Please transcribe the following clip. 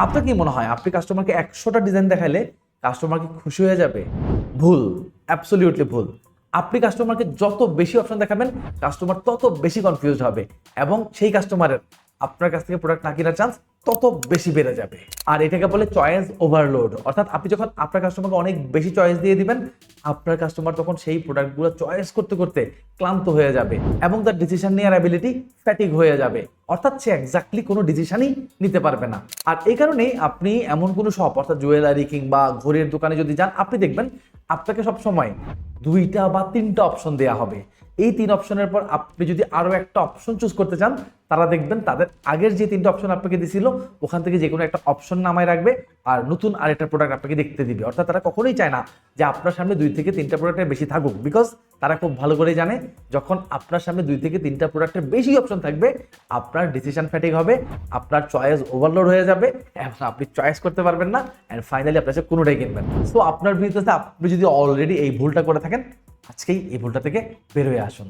আপনার কি মনে হয় আপনি কাস্টমারকে 100টা ডিজাইন দেখাইলে কাস্টমার কি খুশি হয়ে যাবে? ভুল, অ্যাবসলিউটলি ভুল। আপনি কাস্টমারকে যত বেশি অপশন দেখাবেন কাস্টমার তত বেশি কনফিউজড হবে এবং সেই কাস্টমারের আপনার কাছ থেকে প্রোডাক্ট না কেনার চান্স তত বেশি বেড়ে যাবে। আর এটাকে বলে চয়েস ওভারলোড। অর্থাৎ আপনি যখন আপনার কাস্টমারকে অনেক বেশি চয়েস দিয়ে দিবেন, আপনার কাস্টমার তখন সেই প্রোডাক্টগুলো চয়েস করতে করতে ক্লান্ত হয়ে যাবে এবং তার ডিসিশন নেওয়ার অ্যাবিলিটি ফ্যাটিক হয়ে যাবে। অর্থাৎ সে এক্স্যাক্টলি কোনো ডিসিশনই নিতে পারবে না। আর এই কারণেই আপনি এমন কোনো শপ অর্থাৎ জুয়েলারি কিংবা ঘড়ির দোকানে যদি যান, আপনি দেখবেন আপনাকে সবসময় 2টা বা 3টা অপশন দেওয়া হবে। এই 3 অপশনের পর আপনি যদি আরো একটা অপশন চুজ করতে চান, তারা দেখবেন তাদের আগের যে 3টা অপশন আপনাকে দিছিল ওখান থেকে যে কোনো একটা অপশন নামায় রাখবে আর নতুন আরেকটা প্রোডাক্ট আপনাকে দেখতে দিবে। অর্থাৎ তারা কখনোই চায় না যে আপনার সামনে 2 থেকে 3টা প্রোডাক্টের বেশি থাকুক, বিকজ তারা খুব ভালো করে জানে যখন আপনার সামনে 2 থেকে 3টা প্রোডাক্টের বেশি অপশন থাকবে আপনার ডিসিশন ফ্যাটিক হবে, আপনার চয়েস ওভারলোড হয়ে যাবে এবং আপনি চয়েস করতে পারবেন না এন্ড ফাইনালি আপনার কাছে কোনোটাই কিনবেন। সো আপনার ভিডিওতে আপনি যদি অলরেডি এই ভুলটা করে থাকেন, আজকেই এই ভুলটা থেকে বের হয়ে আসুন।